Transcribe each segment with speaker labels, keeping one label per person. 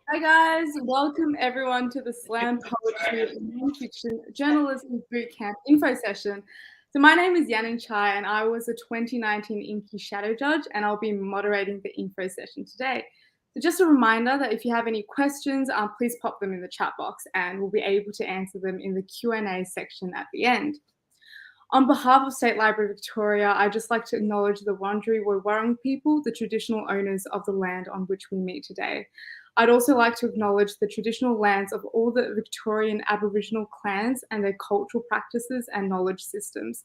Speaker 1: Hi guys, welcome everyone to the Slam Poetry and Non-Fiction Journalism Bootcamp Info Session. So my name is Yanin Chai and I was a 2019 Inky Shadow Judge and I'll be moderating the info session today. So just a reminder that if you have any questions, please pop them in the chat box and we'll be able to answer them in the Q&A section at the end. On behalf of State Library Victoria, I'd just like to acknowledge the Wurundjeri Woi-wurrung people, the traditional owners of the land on which we meet today. I'd also like to acknowledge the traditional lands of all the Victorian Aboriginal clans and their cultural practices and knowledge systems.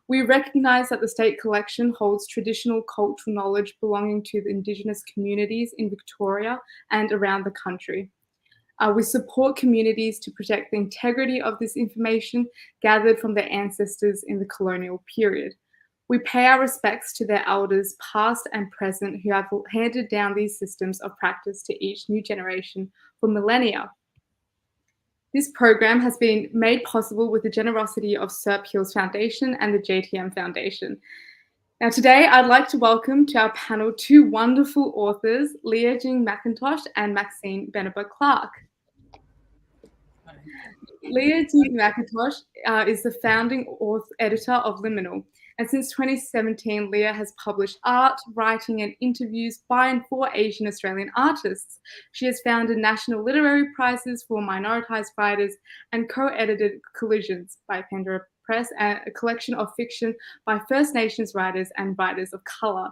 Speaker 1: We recognise that the State Collection holds traditional cultural knowledge belonging to the Indigenous communities in Victoria and around the country. We support communities to protect the integrity of this information gathered from their ancestors in the colonial period. We pay our respects to their elders, past and present, who have handed down these systems of practice to each new generation for millennia. This program has been made possible with the generosity of Sir Peel's Foundation and the JTM Foundation. Now today, I'd like to welcome to our panel two wonderful authors, Leah Jean McIntosh and Maxine Beneba-Clark. Leah Jean McIntosh is the founding editor of Liminal. And since 2017, Leah has published art, writing, and interviews by and for Asian Australian artists. She has founded national literary prizes for minoritized writers and co-edited Collisions by Pandora Press, and a collection of fiction by First Nations writers and writers of colour.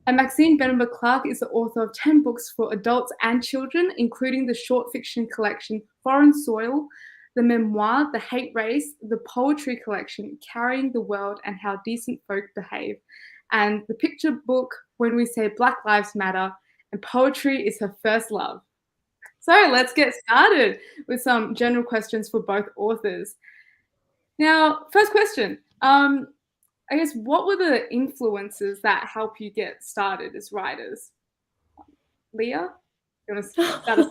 Speaker 1: And Maxine Beneba-Clark is the author of 10 books for adults and children, including the short fiction collection Foreign Soil, the memoir, The Hate Race, the poetry collection, Carrying the World and How Decent Folk Behave, and the picture book, When We Say Black Lives Matter, and Poetry is Her First Love. So let's get started with some general questions for both authors. Now, first question, I guess, what were the influences that help you get started as writers? Leah, you want to start us?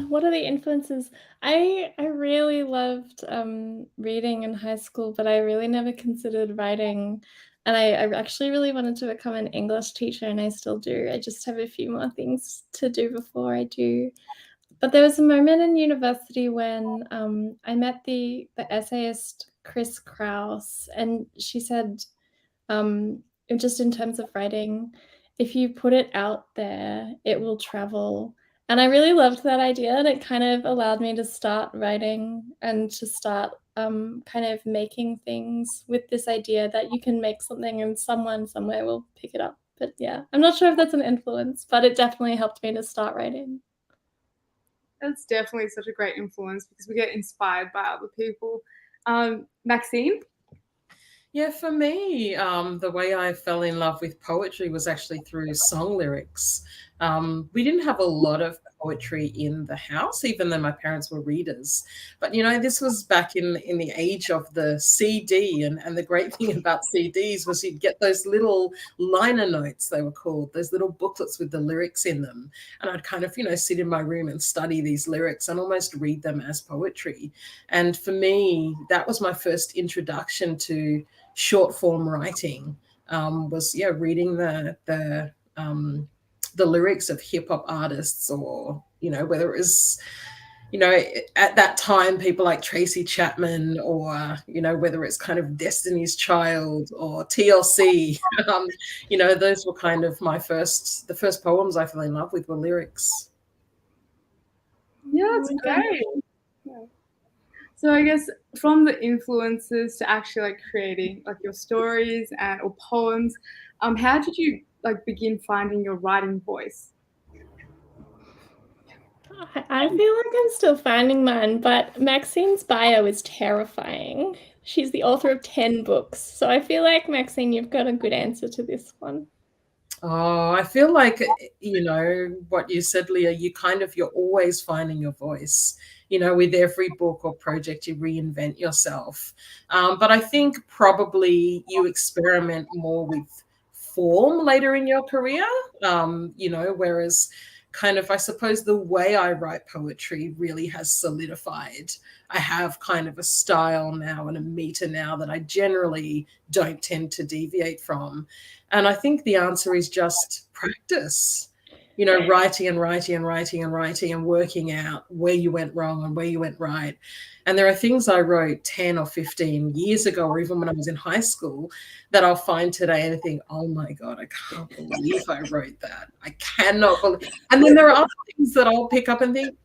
Speaker 2: What are the influences? I really loved reading in high school, but I really never considered writing. And I actually really wanted to become an English teacher, and I still do. I just have a few more things to do before I do. But there was a moment in university when I met the essayist Chris Kraus, and she said, just in terms of writing, if you put it out there, it will travel. And I really loved that idea, and it kind of allowed me to start writing and to start kind of making things with this idea that you can make something and someone somewhere will pick it up. But yeah, I'm not sure if that's an influence, but it definitely helped me to start writing.
Speaker 1: That's definitely such a great influence because we get inspired by other people. Maxine?
Speaker 3: Yeah, for me, the way I fell in love with poetry was actually through song lyrics. We didn't have a lot of poetry in the house, even though my parents were readers. But, you know, this was back in the age of the CD. And the great thing about CDs was you'd get those little liner notes, they were called, those little booklets with the lyrics in them. And I'd kind of, you know, sit in my room and study these lyrics and almost read them as poetry. And for me, that was my first introduction to short form writing, was reading the lyrics of hip hop artists, or, you know, whether it was, you know, at that time people like Tracy Chapman, or, you know, whether it's kind of Destiny's Child or TLC, you know, those were kind of the first poems I fell in love with were lyrics.
Speaker 1: Yeah, that's great. Yeah. So I guess from the influences to actually like creating like your stories or poems, how did you like begin finding your writing voice?
Speaker 2: I feel like I'm still finding mine, but Maxine's bio is terrifying. She's the author of 10 books. So I feel like, Maxine, you've got a good answer to this one.
Speaker 3: Oh, I feel like, what you said, Leah, you're always finding your voice. With every book or project, you reinvent yourself. But I think probably you experiment more with form later in your career, whereas kind of, I suppose, the way I write poetry really has solidified. I have kind of a style now and a meter now that I generally don't tend to deviate from. And I think the answer is just practice, writing and writing and writing and writing and working out where you went wrong and where you went right. And there are things I wrote 10 or 15 years ago, or even when I was in high school, that I'll find today and think, oh my God, I can't believe I wrote that. I cannot believe. And then there are other things that I'll pick up and think,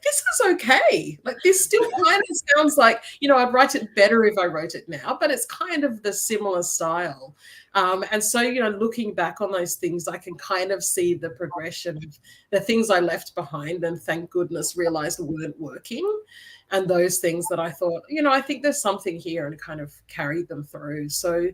Speaker 3: this is okay. Like, this still kind of sounds like, I'd write it better if I wrote it now, but it's kind of the similar style. And so, looking back on those things, I can kind of see the progression of the things I left behind and thank goodness realized weren't working. And those things that I thought, I think there's something here, and kind of carried them through. So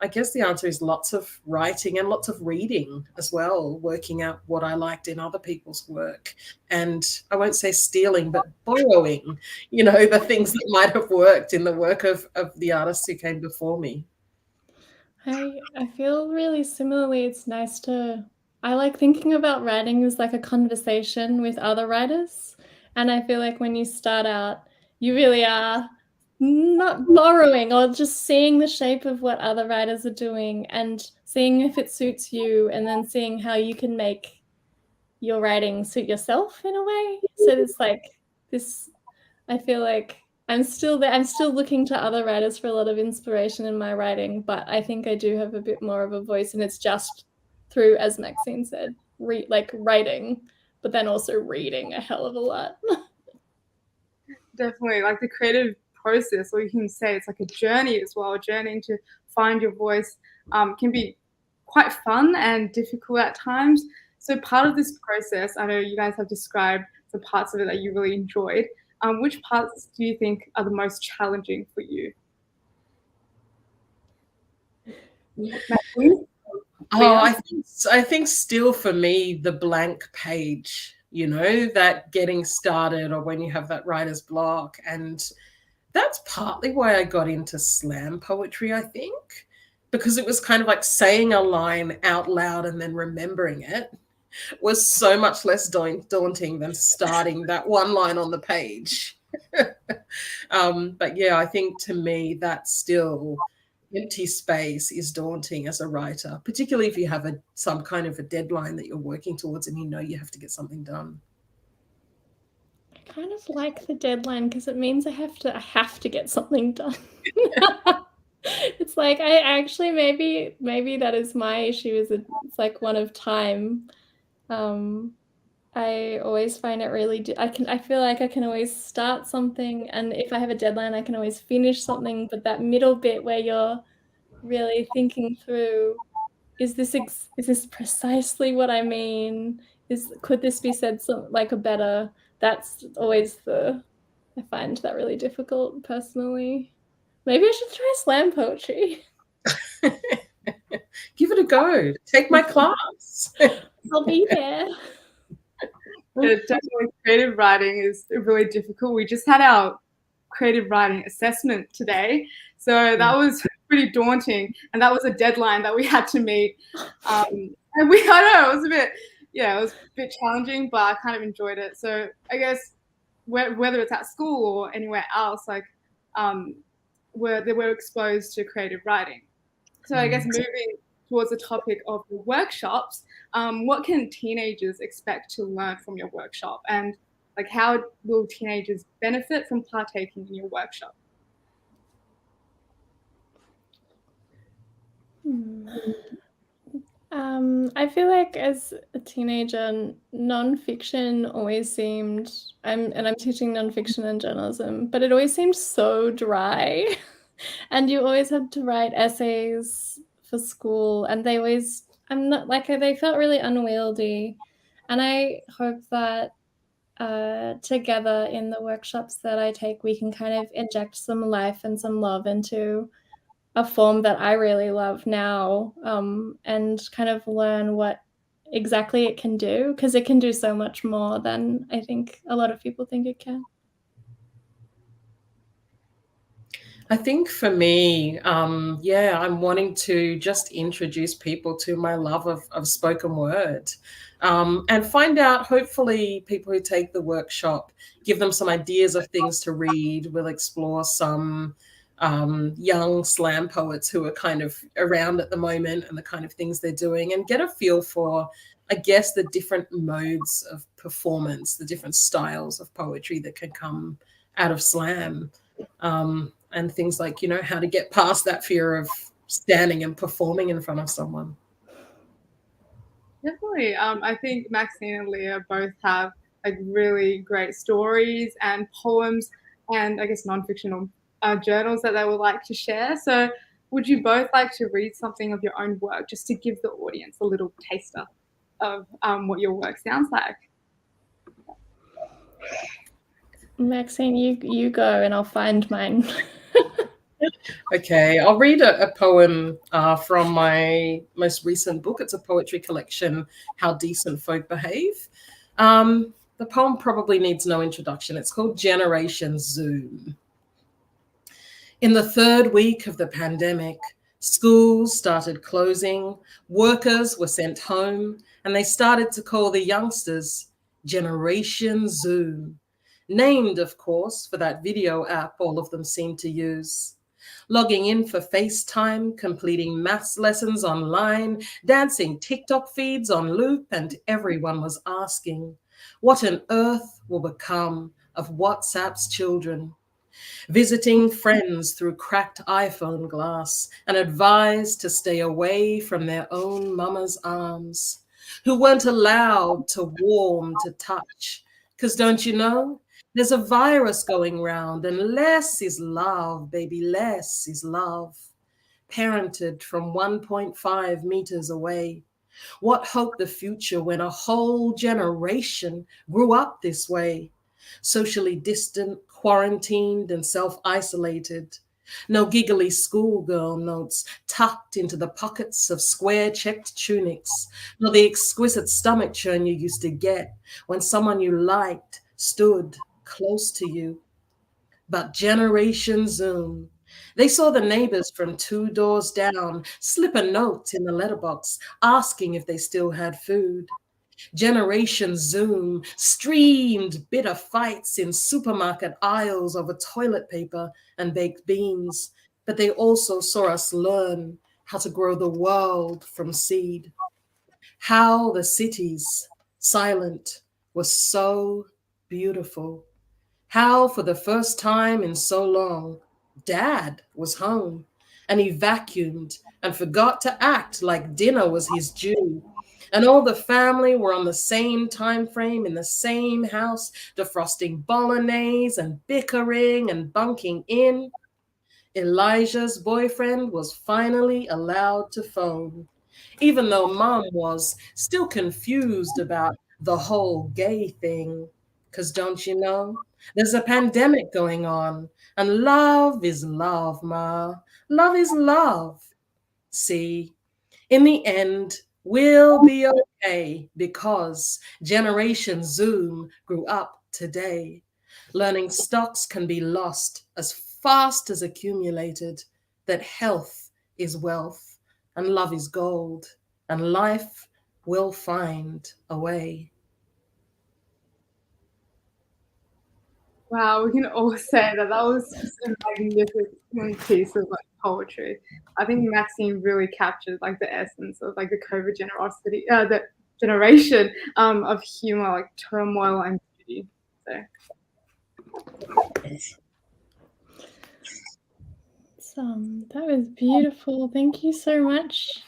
Speaker 3: I guess the answer is lots of writing and lots of reading as well, working out what I liked in other people's work. And I won't say stealing, but borrowing, the things that might have worked in the work of the artists who came before me.
Speaker 2: I feel really similarly. It's nice I like thinking about writing as like a conversation with other writers. And I feel like when you start out, you really are not borrowing, or just seeing the shape of what other writers are doing and seeing if it suits you, and then seeing how you can make your writing suit yourself in a way. So it's like this, I feel like I'm still there. I'm still looking to other writers for a lot of inspiration in my writing, but I think I do have a bit more of a voice, and it's just through, as Maxine said, writing, but then also reading a hell of a lot.
Speaker 1: Definitely, like the creative process, or you can say it's like a journey as well. Journeying to find your voice can be quite fun and difficult at times. So part of this process, I know you guys have described the parts of it that you really enjoyed. Which parts do you think are the most challenging for you?
Speaker 3: Oh, I think still for me, the blank page, that getting started, or when you have that writer's block. And that's partly why I got into slam poetry, I think, because it was kind of like saying a line out loud and then remembering it was so much less daunting than starting that one line on the page. But yeah, I think to me, that's still empty space is daunting as a writer, particularly if you have some kind of a deadline that you're working towards and you have to get something done.
Speaker 2: I kind of like the deadline because it means I have to get something done. It's like I actually maybe that is my issue, is it's like one of time. I always find it really I feel like I can always start something, and if I have a deadline I can always finish something, but that middle bit where you're really thinking through, is this precisely what I mean? Could this be said like a better? That's always I find that really difficult personally. Maybe I should try slam poetry.
Speaker 3: Give it a go. Take my class.
Speaker 2: I'll be there.
Speaker 1: Yeah, definitely, creative writing is really difficult. We just had our creative writing assessment today, so that was pretty daunting, and that was a deadline that we had to meet. And I know it was it was a bit challenging, but I kind of enjoyed it. So I guess whether it's at school or anywhere else, like we're exposed to creative writing. So I guess moving towards the topic of the workshops, what can teenagers expect to learn from your workshop, and like how will teenagers benefit from partaking in your workshop?
Speaker 2: I feel like as a teenager, nonfiction always seemed, I'm teaching nonfiction and journalism, but it always seemed so dry. And you always had to write essays for school, and they felt really unwieldy. And I hope that together in the workshops that I take, we can kind of inject some life and some love into a form that I really love now, and kind of learn what exactly it can do, because it can do so much more than I think a lot of people think it can.
Speaker 3: I think for me, I'm wanting to just introduce people to my love of spoken word, and find out, hopefully, people who take the workshop, give them some ideas of things to read. We'll explore some young slam poets who are kind of around at the moment and the kind of things they're doing, and get a feel for, I guess, the different modes of performance, the different styles of poetry that can come out of slam. And things like, how to get past that fear of standing and performing in front of someone.
Speaker 1: Definitely. I think Maxine and Leah both have like really great stories and poems and I guess non-fictional journals that they would like to share. So would you both like to read something of your own work just to give the audience a little taster of what your work sounds like?
Speaker 2: Maxine, you go and I'll find mine.
Speaker 3: Okay, I'll read a poem from my most recent book. It's a poetry collection, How Decent Folk Behave. The poem probably needs no introduction. It's called Generation Zoom. In the third week of the pandemic, schools started closing, workers were sent home, and they started to call the youngsters Generation Zoom, named, of course, for that video app all of them seem to use. Logging in for FaceTime, completing maths lessons online, dancing TikTok feeds on loop, and everyone was asking, what on earth will become of WhatsApp's children? Visiting friends through cracked iPhone glass and advised to stay away from their own mama's arms, who weren't allowed to warm to touch. Because don't you know, there's a virus going round, and less is love, baby, less is love. Parented from 1.5 meters away. What hope the future when a whole generation grew up this way? Socially distant, quarantined, and self-isolated. No giggly schoolgirl notes tucked into the pockets of square-checked tunics, nor the exquisite stomach churn you used to get when someone you liked stood close to you. But Generation Zoom. They saw the neighbors from 2 doors down slip a note in the letterbox asking if they still had food. Generation Zoom streamed bitter fights in supermarket aisles over toilet paper and baked beans, but they also saw us learn how to grow the world from seed. How the cities, silent, were so beautiful. How for the first time in so long, Dad was home, and he vacuumed and forgot to act like dinner was his due. And all the family were on the same time frame in the same house, defrosting bolognese and bickering and bunking in. Elijah's boyfriend was finally allowed to phone, even though Mom was still confused about the whole gay thing. Because don't you know, there's a pandemic going on, and love is love, Ma. Love is love. See, in the end, we'll be okay because Generation Zoom grew up today. Learning stocks can be lost as fast as accumulated, that health is wealth, and love is gold, and life will find a way.
Speaker 1: Wow, we can all say that was just a magnificent piece of like poetry. I think Maxine really captured like the essence of like the COVID generosity, the generation of humor, like turmoil and beauty. So
Speaker 2: That was beautiful. Thank you so much.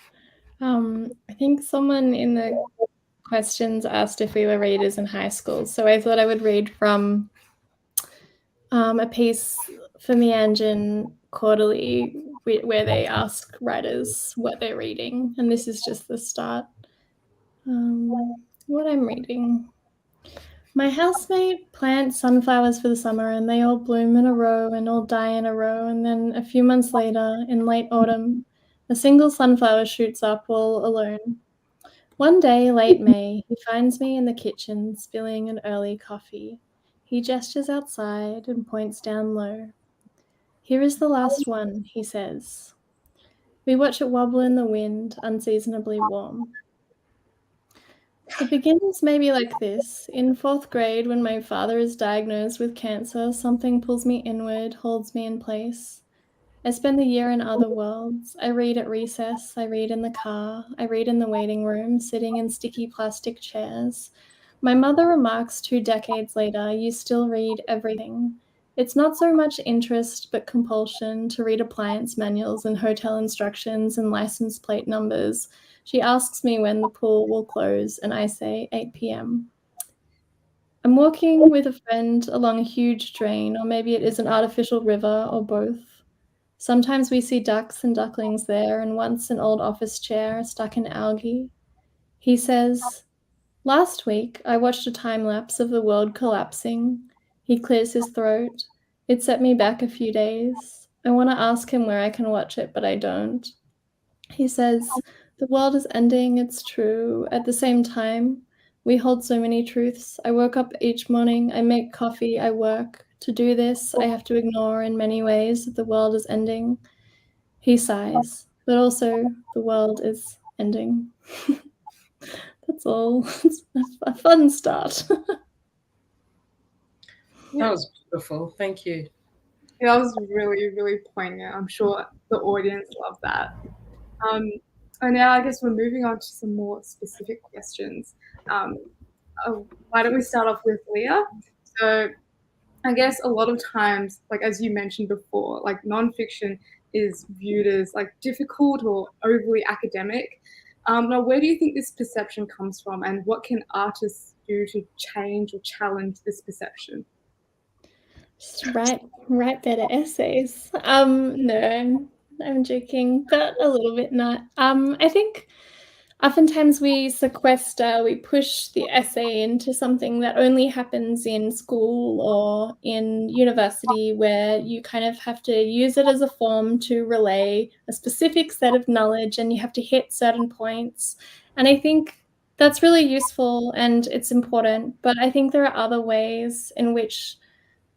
Speaker 2: I think someone in the questions asked if we were readers in high school, so I thought I would read from a piece from the Anjin Quarterly where they ask writers what they're reading, and this is just the start. What I'm reading. My housemate plants sunflowers for the summer and they all bloom in a row and all die in a row, and then a few months later, in late autumn, a single sunflower shoots up all alone. One day, late May, he finds me in the kitchen spilling an early coffee. He gestures outside and points down low. "Here is the last one," he says. We watch it wobble in the wind, unseasonably warm. It begins maybe like this. In 4th grade, when my father is diagnosed with cancer, something pulls me inward, holds me in place. I spend the year in other worlds. I read at recess, I read in the car, I read in the waiting room, sitting in sticky plastic chairs. My mother remarks 2 decades later, "You still read everything." It's not so much interest, but compulsion to read appliance manuals and hotel instructions and license plate numbers. She asks me when the pool will close, and I say 8 p.m. I'm walking with a friend along a huge drain, or maybe it is an artificial river, or both. Sometimes we see ducks and ducklings there, and once an old office chair stuck in algae. He says, "Last week, I watched a time lapse of the world collapsing." He clears his throat. It set me back a few days. I want to ask him where I can watch it, but I don't. He says, "The world is ending, it's true. At the same time, we hold so many truths. I woke up each morning, I make coffee, I work. To do this, I have to ignore in many ways that the world is ending." He sighs, but also the world is ending. That's all. It's a fun start.
Speaker 3: That was beautiful. Thank you.
Speaker 1: Yeah, that was really, really poignant. I'm sure the audience loved that. And now I guess we're moving on to some more specific questions. Um, why don't we start off with Leah? So I guess a lot of times, like as you mentioned before, like nonfiction is viewed as like difficult or overly academic. Now, where do you think this perception comes from, and what can artists do to change or challenge this perception?
Speaker 2: Just write better essays. No, I'm joking, but a little bit not. I think oftentimes we sequester, we push the essay into something that only happens in school or in university, where you kind of have to use it as a form to relay a specific set of knowledge and you have to hit certain points. And I think that's really useful and it's important, but I think there are other ways in which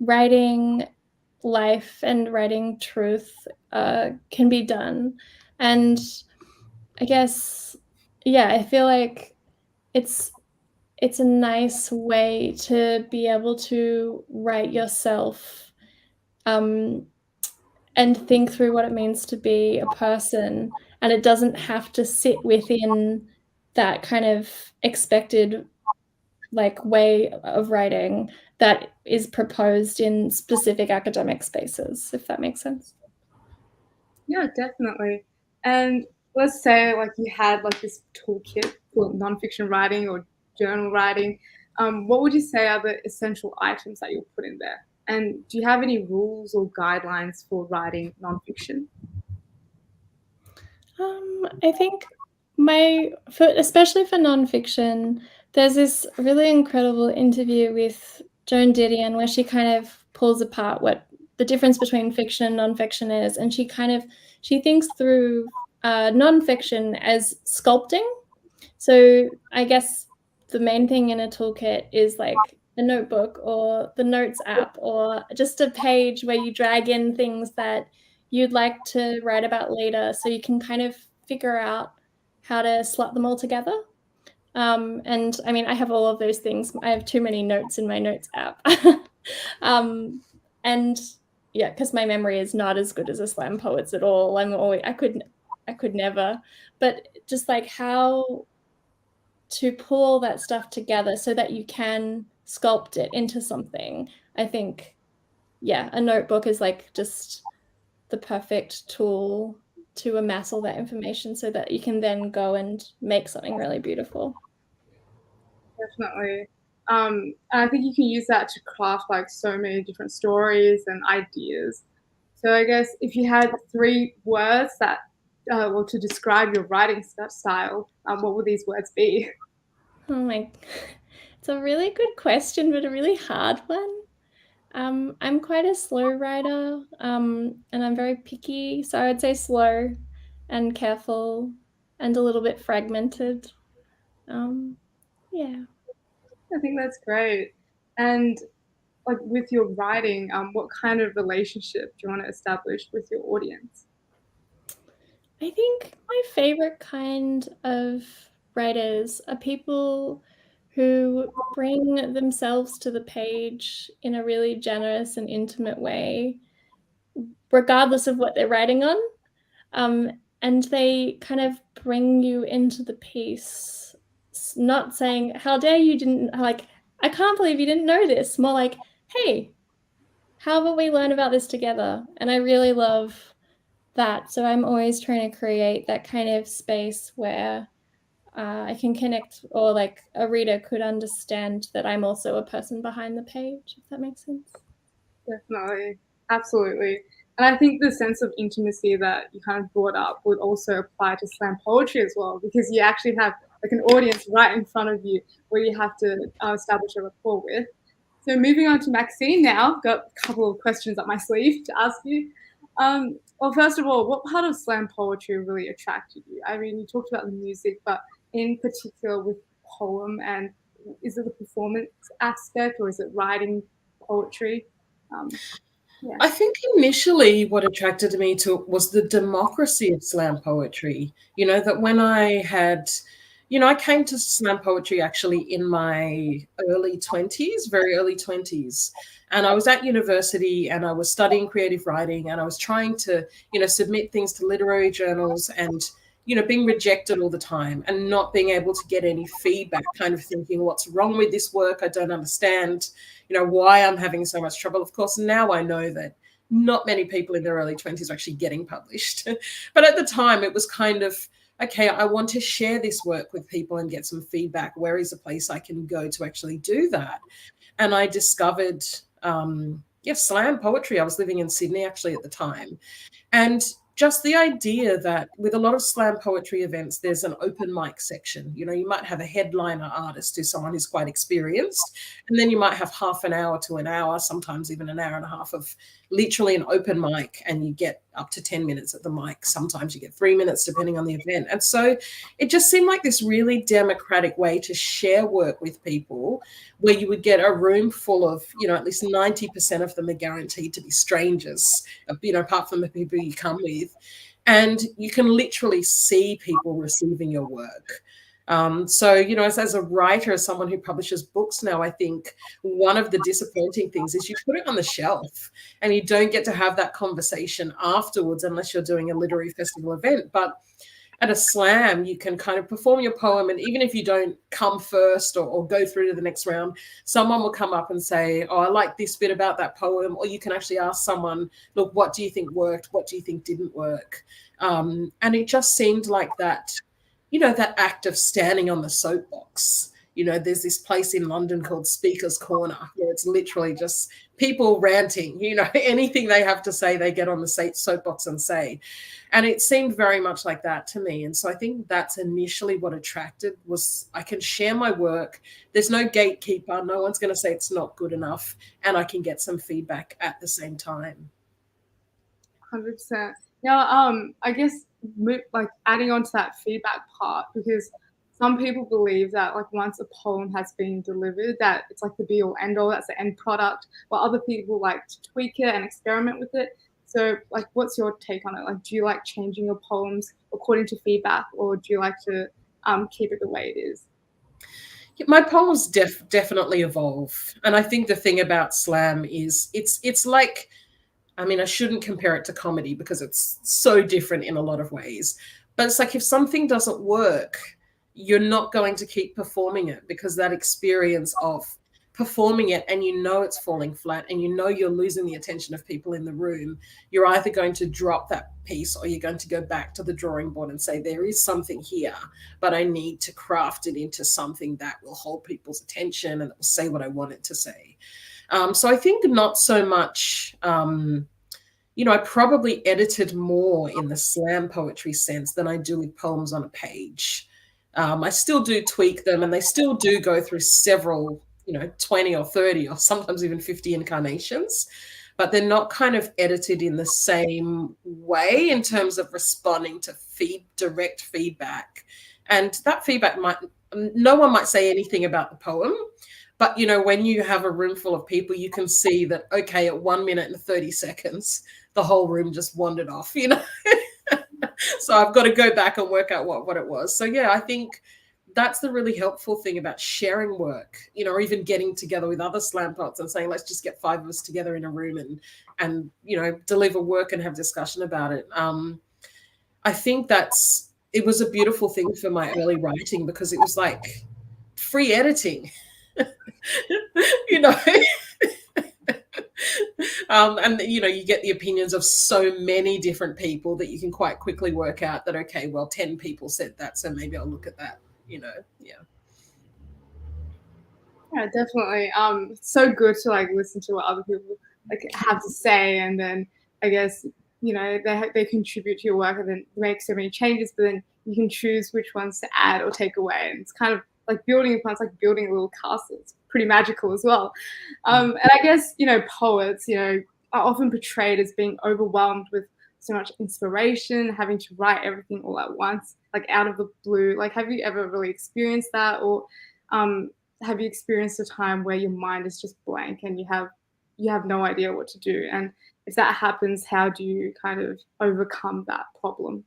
Speaker 2: writing life and writing truth can be done. And I guess, yeah, I feel like it's a nice way to be able to write yourself, and think through what it means to be a person, and it doesn't have to sit within that kind of expected like way of writing that is proposed in specific academic spaces, if that makes sense.
Speaker 1: Yeah, definitely. And let's say like you had like this toolkit for nonfiction writing or journal writing. What would you say are the essential items that you'll put in there? And do you have any rules or guidelines for writing nonfiction?
Speaker 2: I think especially for nonfiction, there's this really incredible interview with Joan Didion where she kind of pulls apart what the difference between fiction and nonfiction is, and she thinks through nonfiction as sculpting. So I guess the main thing in a toolkit is like a notebook or the notes app or just a page where you drag in things that you'd like to write about later, so you can kind of figure out how to slot them all together. And I mean, I have all of those things. I have too many notes in my notes app. And yeah, because my memory is not as good as a slam poet's at all. I could never. But just like how to pull all that stuff together so that you can sculpt it into something. I think, yeah, a notebook is like just the perfect tool to amass all that information so that you can then go and make something really beautiful.
Speaker 1: Definitely. And I think you can use that to craft like so many different stories and ideas. So I guess if you had 3 words that, well, to describe your writing style, what would these words be?
Speaker 2: Oh my, It's a really good question, but a really hard one. I'm quite a slow writer, and I'm very picky, so I would say slow and careful and a little bit fragmented. Yeah.
Speaker 1: I think that's great. And like with your writing, what kind of relationship do you want to establish with your audience?
Speaker 2: I think my favorite kind of writers are people who bring themselves to the page in a really generous and intimate way, regardless of what they're writing on. And they kind of bring you into the piece, not saying, "How dare you didn't," like, "I can't believe you didn't know this." More like, "Hey, how about we learn about this together?" And I really love that. So I'm always trying to create that kind of space where I can connect, or like a reader could understand that I'm also a person behind the page, if that makes sense.
Speaker 1: Definitely. Absolutely. And I think the sense of intimacy that you kind of brought up would also apply to slam poetry as well, because you actually have like an audience right in front of you where you have to establish a rapport with. So moving on to Maxine now, got a couple of questions up my sleeve to ask you. Well, first of all, what part of slam poetry really attracted you? I mean, you talked about the music, but in particular with poem, and is it the performance aspect or is it writing poetry? Um, yeah.
Speaker 3: I think initially what attracted me to it was the democracy of slam poetry. You know, that when I had, I came to slam poetry actually in my early 20s, very early 20s. And I was at university and I was studying creative writing and I was trying to, submit things to literary journals and, being rejected all the time and not being able to get any feedback, kind of thinking, what's wrong with this work? I don't understand, why I'm having so much trouble. Of course, now I know that not many people in their early 20s are actually getting published. But at the time, it was kind of, okay, I want to share this work with people and get some feedback. Where is a place I can go to actually do that? And I discovered, slam poetry. I was living in Sydney actually at the time. And just the idea that with a lot of slam poetry events, there's an open mic section. You might have a headliner artist who's someone who's quite experienced, and then you might have half an hour to an hour, sometimes even an hour and a half of literally an open mic, and you get up to 10 minutes at the mic. Sometimes you get 3 minutes, depending on the event. And so it just seemed like this really democratic way to share work with people, where you would get a room full of, at least 90% of them are guaranteed to be strangers, apart from the people you come with. And you can literally see people receiving your work. So, as a writer, as someone who publishes books now, I think one of the disappointing things is you put it on the shelf and you don't get to have that conversation afterwards unless you're doing a literary festival event. But at a slam, you can kind of perform your poem, and even if you don't come first or go through to the next round, someone will come up and say, oh, I like this bit about that poem. Or you can actually ask someone, look, what do you think worked? What do you think didn't work? And it just seemed like that, that act of standing on the soapbox. There's this place in London called Speaker's Corner, where it's literally just people ranting, anything they have to say, they get on the soapbox and say. And it seemed very much like that to me. And so I think that's initially what attracted, was I can share my work. There's no gatekeeper. No one's going to say it's not good enough. And I can get some feedback at the same time.
Speaker 1: 100%. Yeah, I guess like adding on to that feedback part, because some people believe that like once a poem has been delivered, that it's like the be all end all, that's the end product, while other people like to tweak it and experiment with it. So like, what's your take on it? Like, do you like changing your poems according to feedback, or do you like to keep it the way it is?
Speaker 3: My poems definitely evolve. And I think the thing about slam is it's like, I mean, I shouldn't compare it to comedy because it's so different in a lot of ways. But it's like if something doesn't work, you're not going to keep performing it, because that experience of performing it and it's falling flat and you're losing the attention of people in the room, you're either going to drop that piece or you're going to go back to the drawing board and say, there is something here, but I need to craft it into something that will hold people's attention and that will say what I want it to say. So I think not so much, I probably edited more in the slam poetry sense than I do with poems on a page. I still do tweak them, and they still do go through several, 20 or 30 or sometimes even 50 incarnations, but they're not kind of edited in the same way in terms of responding to direct feedback. And that feedback no one might say anything about the poem, but when you have a room full of people, you can see that, okay, at 1 minute and 30 seconds, the whole room just wandered off, So I've got to go back and work out what it was. So yeah, I think that's the really helpful thing about sharing work, or even getting together with other slam poets and saying, let's just get 5 of us together in a room and deliver work and have discussion about it. I think it was a beautiful thing for my early writing, because it was like free editing, and you get the opinions of so many different people that you can quite quickly work out that, okay, well, 10 people said that, so maybe I'll look at that.
Speaker 1: Yeah, definitely. It's so good to like listen to what other people like have to say, and then I guess they contribute to your work, and then make so many changes. But then you can choose which ones to add or take away, and it's kind of like building a it's like building a little castle. It's pretty magical as well. And I guess poets are often portrayed as being overwhelmed with so much inspiration, having to write everything all at once, like out of the blue. Like, have you ever really experienced that, or have you experienced a time where your mind is just blank and you have no idea what to do? And if that happens, how do you kind of overcome that problem?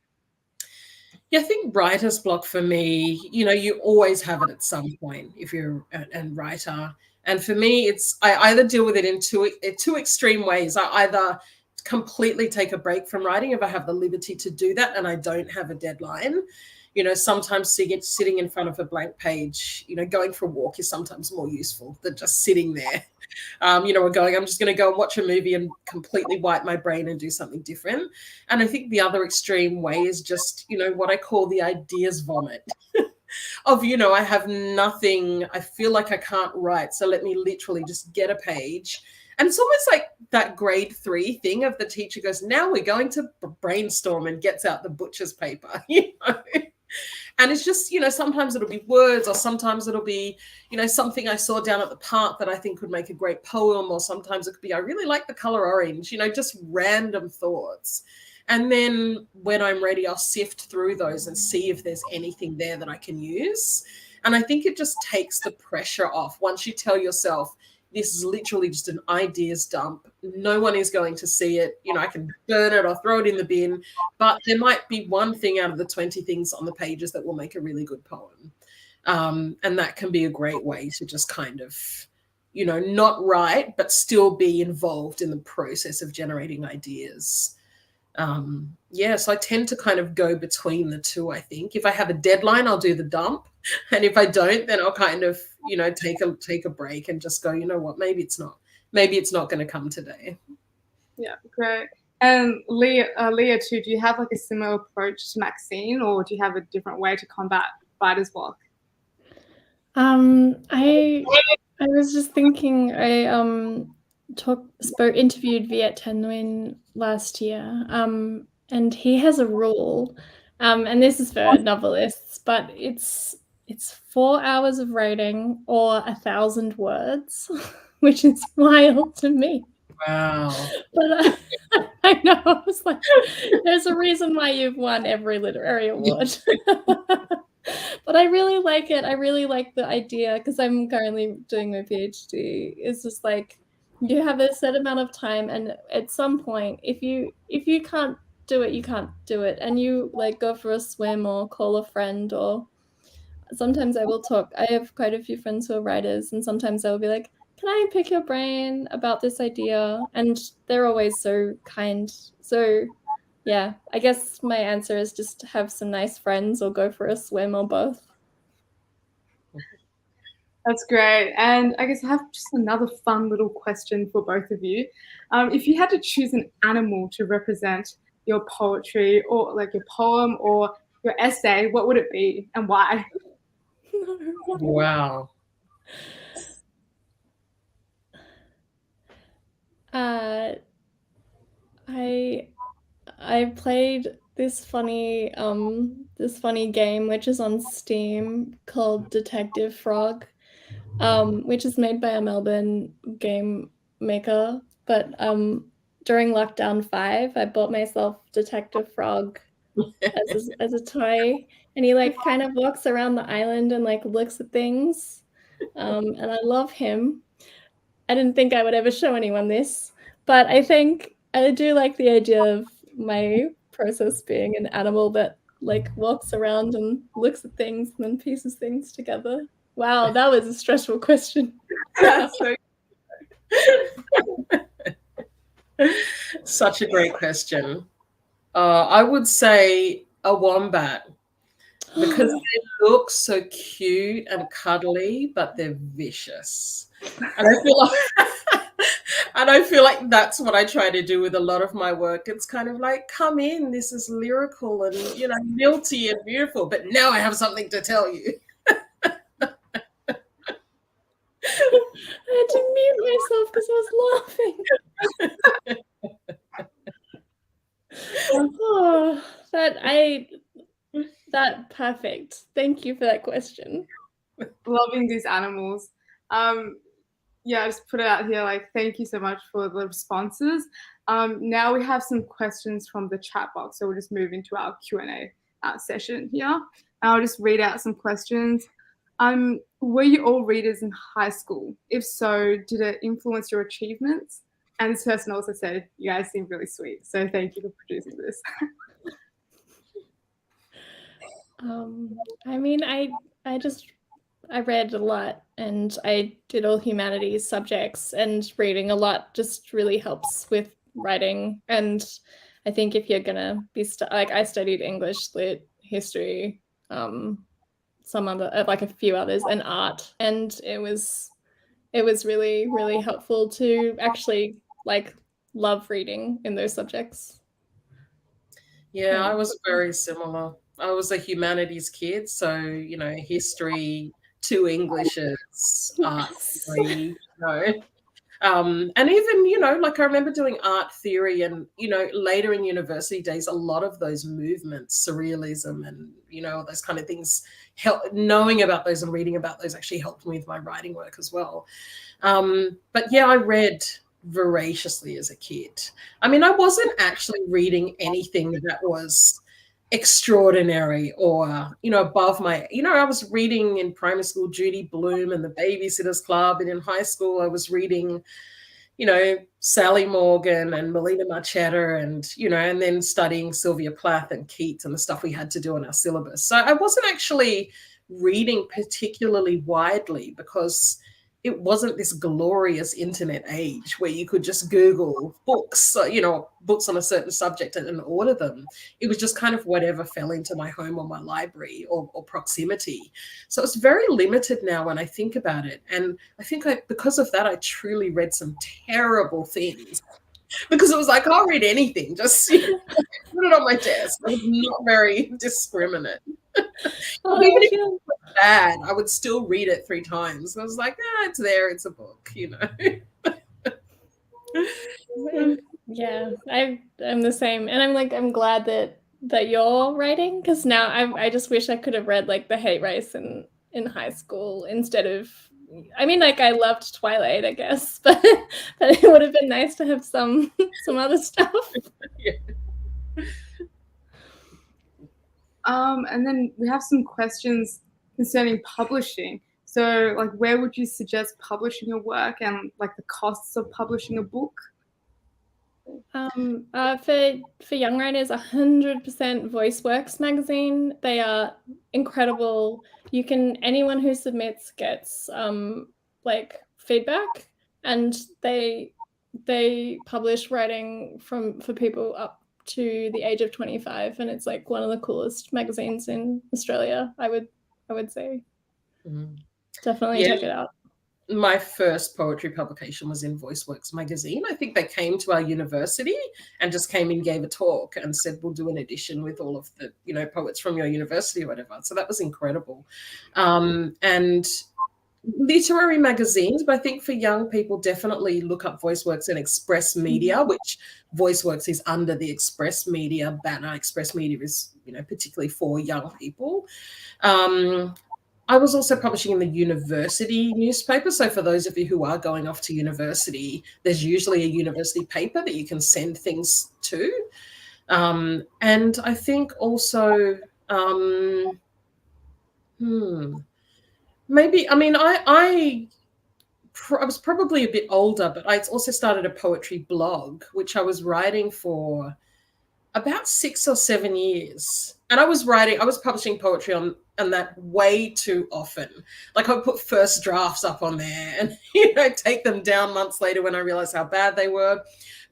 Speaker 3: Yeah, I think writer's block for me, you always have it at some point if you're a writer. And for me, I either deal with it in two extreme ways. I either completely take a break from writing if I have the liberty to do that and I don't have a deadline. Sometimes sitting in front of a blank page, going for a walk is sometimes more useful than just sitting there. I'm just going to go and watch a movie and completely wipe my brain and do something different. And I think the other extreme way is just, what I call the ideas vomit of, I have nothing, I feel like I can't write. So let me literally just get a page. And it's almost like that grade 3 thing of the teacher goes, now we're going to brainstorm, and gets out the butcher's paper, And it's just, sometimes it'll be words, or sometimes it'll be, something I saw down at the park that I think would make a great poem, or sometimes it could be, I really like the color orange, just random thoughts. And then when I'm ready, I'll sift through those and see if there's anything there that I can use. And I think it just takes the pressure off once you tell yourself, this is literally just an ideas dump. No one is going to see it. I can burn it or throw it in the bin, but there might be one thing out of the 20 things on the pages that will make a really good poem. And that can be a great way to just kind of, not write, but still be involved in the process of generating ideas. So I tend to kind of go between the two. I think if I have a deadline, I'll do the dump, and if I don't, then I'll kind of take a break and just go, what, maybe it's not going to come today.
Speaker 1: Yeah, great. And Leah too, do you have like a similar approach to Maxine, or do you have a different way to combat writer's block?
Speaker 2: I was just thinking, I interviewed Viet Thanh Nguyen last year, and he has a rule, and this is for novelists, but it's 4 hours of writing or 1,000 words, which is wild to me.
Speaker 3: Wow.
Speaker 2: But I know, I was like, there's a reason why you've won every literary award. But I really like it. I really like the idea, because I'm currently doing my PhD. It's just like, you have a set amount of time, and at some point, if you can't do it, you can't do it, and you like go for a swim or call a friend, or sometimes I will talk. I have quite a few friends who are writers, and sometimes I will be like, can I pick your brain about this idea? And they're always so kind. So yeah, I guess my answer is just have some nice friends or go for a swim, or both.
Speaker 1: That's great. And I guess I have just another fun little question for both of you. If you had to choose an animal to represent your poetry, or like your poem or your essay, what would it be and why?
Speaker 3: Wow.
Speaker 2: I played this funny funny game which is on Steam called Detective Frog, which is made by a Melbourne game maker. But during lockdown 5, I bought myself Detective Frog as a toy, and he like kind of walks around the island and like looks at things, and I love him. I didn't think I would ever show anyone this, but I think I do like the idea of my process being an animal that like walks around and looks at things and then pieces things together. Wow, that was a stressful question.
Speaker 1: That's so
Speaker 3: Such a great question. I would say a wombat, because they look so cute and cuddly, but they're vicious. And I feel like that's what I try to do with a lot of my work. It's kind of like, come in, this is lyrical and, you know, milty and beautiful, but now I have something to tell you.
Speaker 2: I had to mute myself because I was laughing. Oh, that perfect. Thank you for that question.
Speaker 1: loving these animals. Yeah, I just put it out here, like, thank you so much for the responses. Now we have some questions from the chat box, so we'll just move into our Q&A session here. I'll just read out some questions. Were you all readers in high school? If so, did it influence your achievements? And this person also said, you guys seem really sweet, so thank you for producing this.
Speaker 2: I mean, I read a lot, and I did all humanities subjects, and reading a lot just really helps with writing. And I think if you're gonna be like, I studied English, Lit, history, some other, like a few others, and art, and it was really, really helpful to actually like love reading in those subjects.
Speaker 3: Yeah, I was very similar. I was a humanities kid, so, you know, history, 2 Englishes, art,
Speaker 2: Yes.
Speaker 3: you know. And even, you know, like I remember doing art theory and, you know, later in university days, a lot of those movements, surrealism and, you know, those kind of things, knowing about those and reading about those actually helped me with my writing work as well. But yeah, I read voraciously as a kid. I mean, I wasn't actually reading anything that was extraordinary or, you know, above my, you know, I was reading in primary school Judy Blume and the Babysitters Club, and in high school I was reading, you know, Sally Morgan and Melina Marchetta, and, you know, and then studying Sylvia Plath and Keats and the stuff we had to do on our syllabus. So I wasn't actually reading particularly widely because it wasn't this glorious internet age where you could just Google books, you know, books on a certain subject and order them. It was just kind of whatever fell into my home or my library or proximity. So it's very limited now when I think about it. And I think because of that, I truly read some terrible things, because it was like, I'll read anything, just, you know, put it on my desk. I was not very discriminate. Even if it was bad, I would still read it 3 times. I was like, it's there, it's a book, you know.
Speaker 2: Yeah, I'm the same, and I'm glad that you're writing, because now I just wish I could have read like The Hate Race in high school instead of, I mean, like, I loved Twilight, I guess, but it would have been nice to have some other stuff.
Speaker 3: Yeah.
Speaker 1: And then we have some questions concerning publishing. So, like, where would you suggest publishing your work, and like the costs of publishing a book?
Speaker 2: For young writers, 100% VoiceWorks magazine. They are incredible. Anyone who submits gets like feedback, and they publish writing for people up to the age of 25, and it's like one of the coolest magazines in Australia. I would say definitely check it out.
Speaker 3: My first poetry publication was in VoiceWorks magazine. I think they came to our university and just came and gave a talk and said, we'll do an edition with all of the, you know, poets from your university or whatever. So that was incredible. And literary magazines, but I think for young people, definitely look up VoiceWorks and Express Media, which VoiceWorks is under the Express Media banner. Express Media is, particularly for young people. I was also publishing in the university newspaper. So for those of you who are going off to university, there's usually a university paper that you can send things to. And I think also, maybe, I mean, I was probably a bit older, but I also started a poetry blog, which I was writing for about 6 or 7 years. And I was publishing poetry on that way too often. Like I would put first drafts up on there and, take them down months later when I realized how bad they were.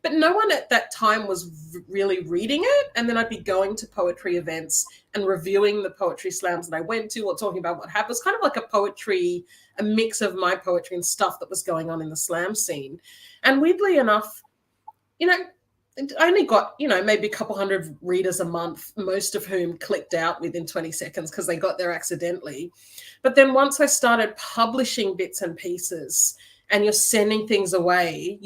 Speaker 3: But no one at that time was really reading it. And then I'd be going to poetry events and reviewing the poetry slams that I went to or talking about what happened. It was kind of like a mix of my poetry and stuff that was going on in the slam scene. And weirdly enough, I only got, maybe a couple hundred readers a month, most of whom clicked out within 20 seconds because they got there accidentally. But then once I started publishing bits and pieces and you're sending things away,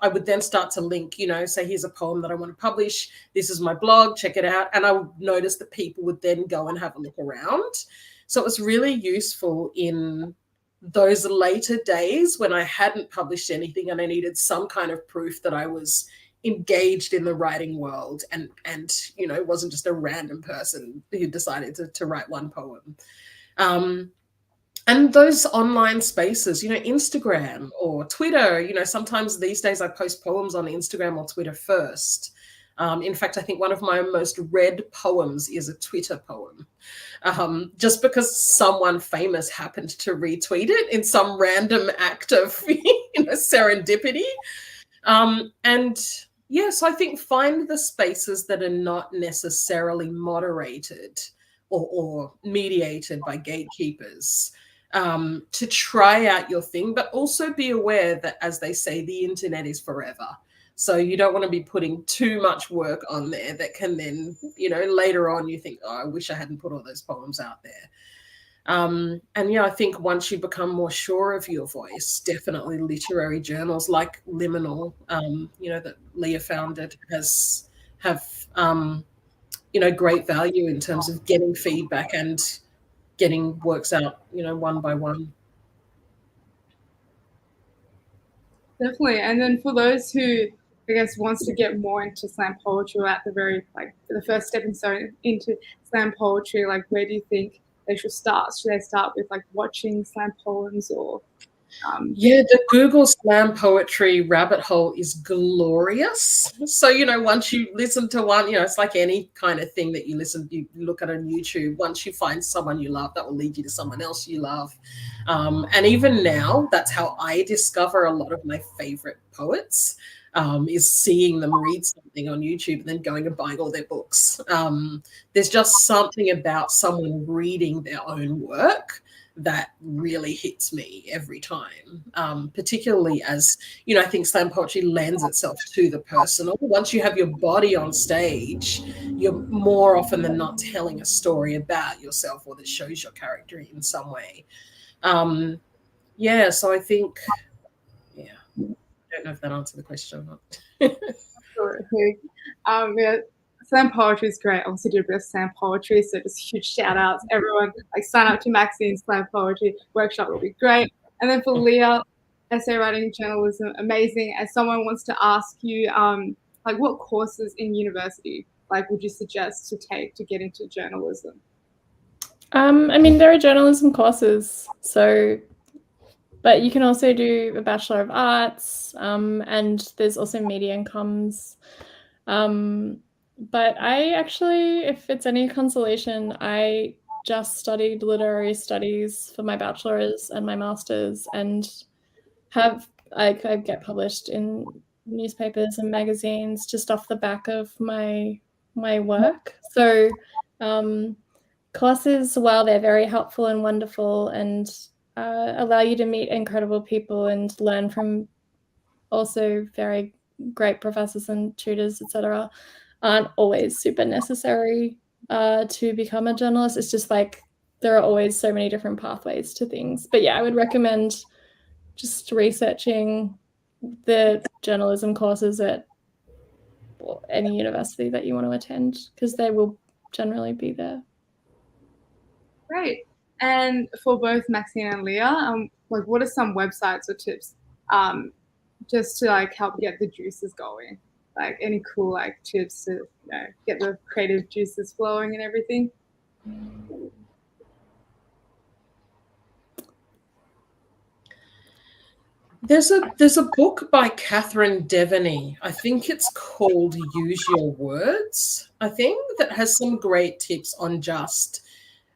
Speaker 3: I would then start to link, say, here's a poem that I want to publish. This is my blog, check it out. And I would notice that people would then go and have a look around. So it was really useful in those later days when I hadn't published anything and I needed some kind of proof that I was engaged in the writing world and wasn't just a random person who decided to write one poem. And those online spaces, Instagram or Twitter, sometimes these days I post poems on Instagram or Twitter first. In fact, I think one of my most read poems is a Twitter poem, just because someone famous happened to retweet it in some random act of serendipity. And yes, I think find the spaces that are not necessarily moderated or mediated by gatekeepers, to try out your thing, but also be aware that, as they say, the internet is forever. So you don't want to be putting too much work on there that can then, later on you think, oh, I wish I hadn't put all those poems out there. And I think once you become more sure of your voice, definitely literary journals like Liminal, that Leah founded, have great value in terms of getting feedback and getting works out, one by one.
Speaker 1: Definitely. And then for those who, I guess, wants to get more into slam poetry, or at the first stepping stone into slam poetry, where do you think they should start? Should they start with watching slam poems or?
Speaker 3: The Google slam poetry rabbit hole is glorious. So, once you listen to one, it's like any kind of thing that you look at on YouTube. Once you find someone you love, that will lead you to someone else you love. And even now, that's how I discover a lot of my favorite poets, is seeing them read something on YouTube and then going and buying all their books. There's just something about someone reading their own work that really hits me every time, particularly as, I think slam poetry lends itself to the personal. Once you have your body on stage, you're more often than not telling a story about yourself or that shows your character in some way. So I think, I don't know if that answered the question or not.
Speaker 1: Sure. Slam poetry is great. I also do a bit of slam poetry, so just huge shout outs. Everyone, sign up to Maxine's slam poetry workshop. Will be great. And then for Leah, essay writing, journalism, amazing. As someone wants to ask you, what courses in university would you suggest to take to get into journalism?
Speaker 2: There are journalism courses, but you can also do a Bachelor of Arts, and there's also media and comms. But I actually, if it's any consolation, I just studied literary studies for my bachelor's and my master's, and I get published in newspapers and magazines just off the back of my work. So courses, while they're very helpful and wonderful and allow you to meet incredible people and learn from also very great professors and tutors, etc., aren't always super necessary to become a journalist. It's just there are always so many different pathways to things. But yeah, I would recommend just researching the journalism courses at any university that you want to attend, because they will generally be there.
Speaker 1: Great. And for both Maxine and Leah, like what are some websites or tips just to like help get the juices going? Like any cool like tips to get the creative juices flowing and everything?
Speaker 3: There's a book by Catherine Devaney. I think it's called Use Your Words, I think, that has some great tips on just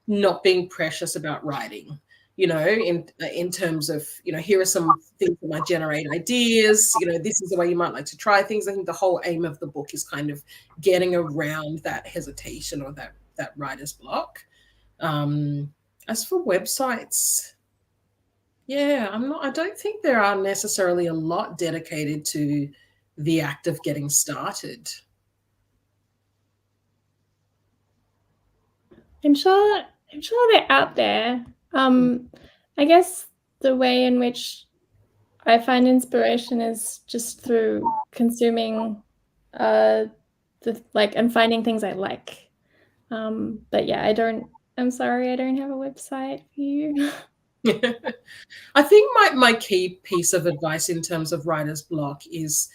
Speaker 3: not being precious about writing, in terms of, here are some things that might generate ideas, this is the way you might like to try things. I think the whole aim of the book is kind of getting around that hesitation or that writer's block. As for websites, yeah, I don't think there are necessarily a lot dedicated to the act of getting started.
Speaker 2: I'm sure they're out there. I guess the way in which I find inspiration is just through consuming and finding things I like. But yeah, I'm sorry, I don't have a website for you.
Speaker 3: I think my key piece of advice in terms of writer's block is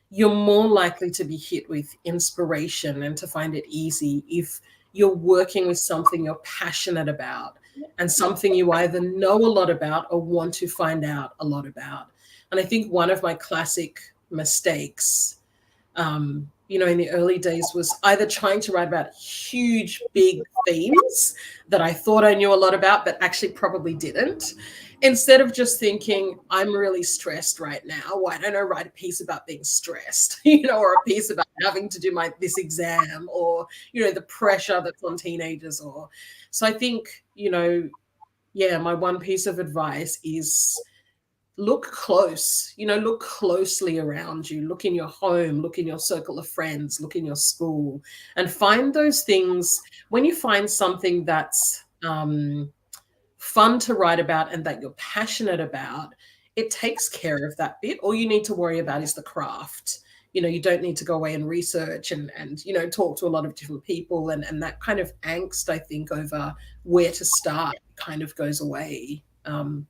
Speaker 3: you're more likely to be hit with inspiration and to find it easy if you're working with something you're passionate about and something you either know a lot about or want to find out a lot about. And I think one of my classic mistakes, in the early days was either trying to write about huge, big themes that I thought I knew a lot about, but actually probably didn't. Instead of just thinking, I'm really stressed right now. Why don't I write a piece about being stressed, or a piece about having to do this exam, or, the pressure that's on teenagers. So I think, my one piece of advice is look close, look closely around you, look in your home, look in your circle of friends, look in your school, and find those things. When you find something that's fun to write about and that you're passionate about, it takes care of that bit. All you need to worry about is the craft. You don't need to go away and research and talk to a lot of different people, and that kind of angst, I think, over where to start kind of goes away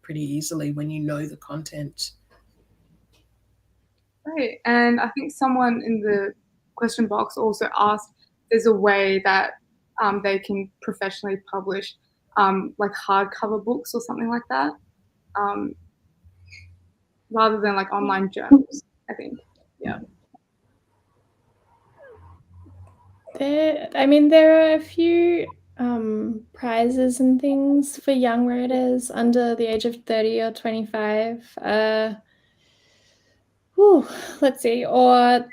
Speaker 3: pretty easily when you know the content.
Speaker 1: Right. And I think someone in the question box also asked if there's a way that they can professionally publish like hardcover books or something like that, rather than like online journals, I think. Yeah.
Speaker 2: There are a few prizes and things for young writers under the age of 30 or 25. Let's see. I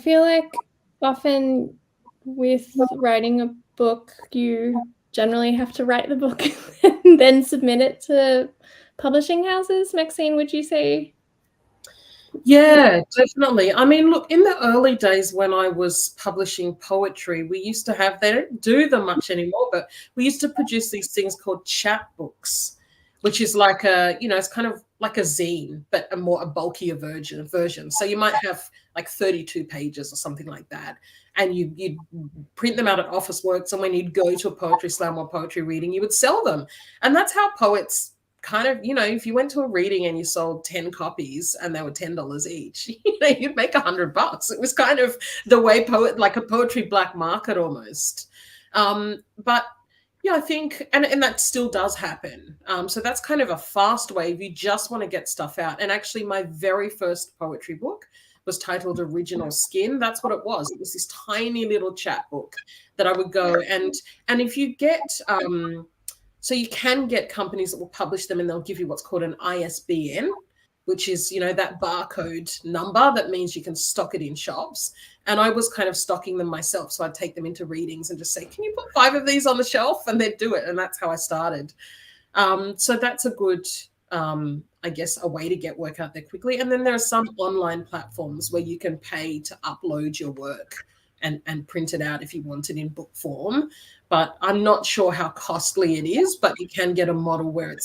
Speaker 2: feel like often with writing a book, you generally have to write the book and then submit it to publishing houses. Maxine, would you say?
Speaker 3: Yeah, definitely. I mean, look, in the early days when I was publishing poetry, we used to have, they don't do them much anymore, but we used to produce these things called chapbooks, which is like it's kind of like a zine, but a bulkier version. So you might have like 32 pages or something like that. And you'd print them out at Officeworks, and when you'd go to a poetry slam or poetry reading, you would sell them. And that's how poets kind of, if you went to a reading and you sold 10 copies and they were $10 each, you'd make $100. It was kind of the way like a poetry black market almost. But yeah, I think, and that still does happen. So that's kind of a fast way if you just want to get stuff out. And actually my very first poetry book was titled Original Skin. That's what it was. It was this tiny little chapbook that I would go and if you get, so you can get companies that will publish them and they'll give you what's called an ISBN, which is, that barcode number that means you can stock it in shops. And I was kind of stocking them myself. So I'd take them into readings and just say, can you put 5 of these on the shelf? And they'd do it. And that's how I started. So that's a good, I guess, a way to get work out there quickly. And then there are some online platforms where you can pay to upload your work and printed out if you want it in book form. But I'm not sure how costly it is, but you can get a model where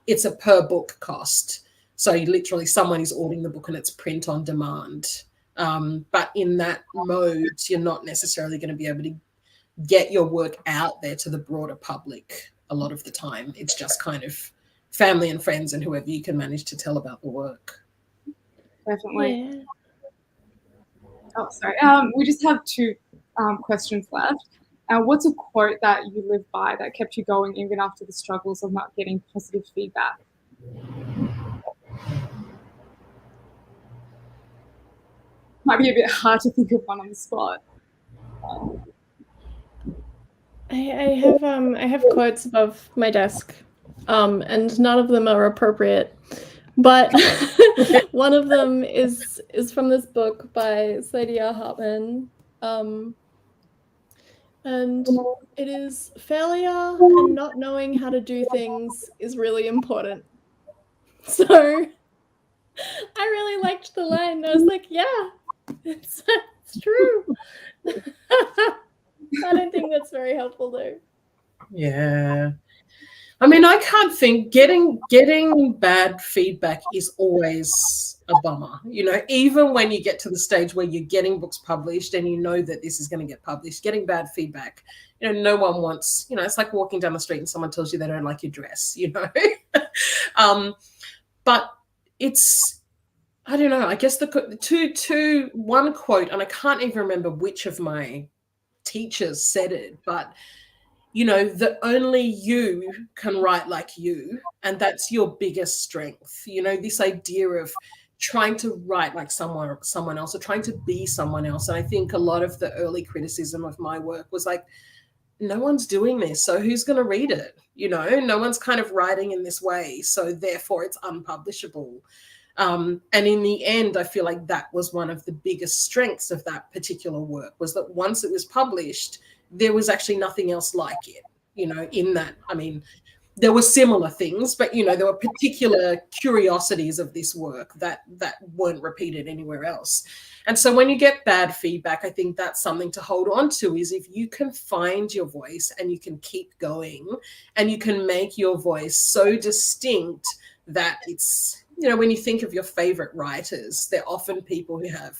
Speaker 3: it's a per book cost. So literally someone is ordering the book and it's print on demand. But in that mode, you're not necessarily going to be able to get your work out there to the broader public a lot of the time. It's just kind of family and friends and whoever you can manage to tell about the work.
Speaker 1: Definitely.
Speaker 2: Yeah.
Speaker 1: Oh, sorry. We just have two questions left. What's a quote that you live by that kept you going even after the struggles of not getting positive feedback? Might be a bit hard to think of one on the spot.
Speaker 2: I have quotes above my desk, and none of them are appropriate. But one of them is from this book by Saidiya Hartman, and it is, failure and not knowing how to do things is really important. So I really liked the line. I was like, yeah, it's true. I don't think that's very helpful though.
Speaker 3: Yeah. I mean, I can't think getting bad feedback is always a bummer. Even when you get to the stage where you're getting books published and you know that this is going to get published, getting bad feedback, no one wants, it's like walking down the street and someone tells you they don't like your dress, But it's, I don't know, I guess one quote, and I can't even remember which of my teachers said it, but that only you can write like you, and that's your biggest strength. This idea of trying to write like someone else or trying to be someone else. And I think a lot of the early criticism of my work was like, no one's doing this, so who's going to read it? No one's kind of writing in this way, so therefore it's unpublishable. And in the end, I feel like that was one of the biggest strengths of that particular work, was that once it was published, there was actually nothing else like it, in that. I mean, there were similar things, but, there were particular curiosities of this work that weren't repeated anywhere else. And so when you get bad feedback, I think that's something to hold on to, is if you can find your voice and you can keep going and you can make your voice so distinct that it's, when you think of your favorite writers, they're often people who have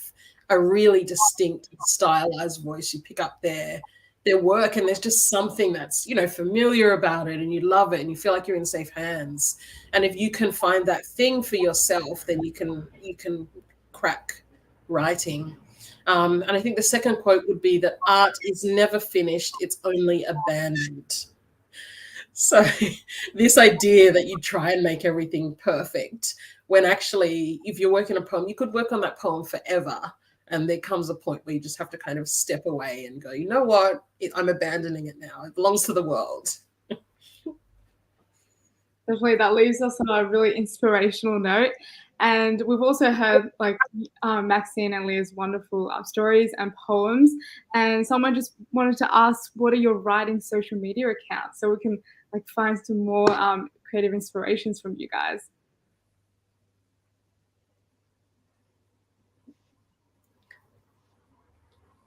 Speaker 3: a really distinct stylized voice. You pick up their work and there's just something that's, familiar about it, and you love it and you feel like you're in safe hands. And if you can find that thing for yourself, then you can crack writing. And I think the second quote would be that art is never finished, it's only abandoned. So this idea that you try and make everything perfect, when actually, if you're working a poem, you could work on that poem forever. And there comes a point where you just have to kind of step away and go, you know what? I'm abandoning it now. It belongs to the world.
Speaker 1: Definitely, that leaves us on a really inspirational note. And we've also heard Maxine and Leah's wonderful stories and poems. And someone just wanted to ask, what are your writing social media accounts, so we can find some more creative inspirations from you guys?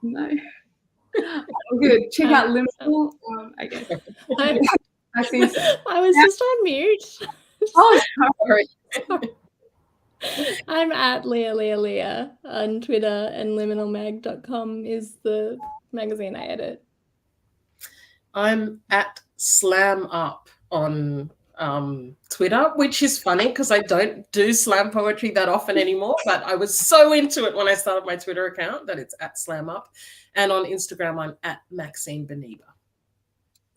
Speaker 1: No. Good. Check out Liverpool. I guess.
Speaker 2: I was just on mute.
Speaker 1: Oh, sorry.
Speaker 2: I'm at Leah on Twitter, and liminalmag.com is the magazine I edit.
Speaker 3: I'm at Slam Up on Twitter, which is funny because I don't do slam poetry that often anymore, but I was so into it when I started my Twitter account that it's at Slam Up. And on Instagram, I'm at Maxine Beniba.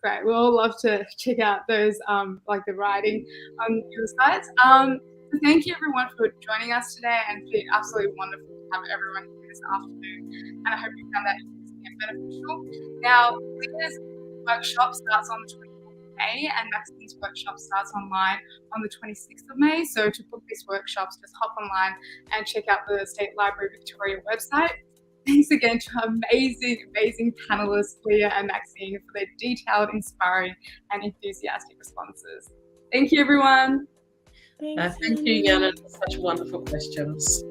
Speaker 1: Great. We'll all love to check out those, the writing on your sites. So thank you everyone for joining us today, and it's been absolutely wonderful to have everyone here this afternoon. And I hope you found that interesting and beneficial. Now, Leah's workshop starts on the 24th of May, and Maxine's workshop starts online on the 26th of May. So to book these workshops, just hop online and check out the State Library Victoria website. Thanks again to our amazing panelists, Leah and Maxine, for their detailed, inspiring, and enthusiastic responses. Thank you, everyone.
Speaker 3: Thank you, Yana, for such wonderful questions.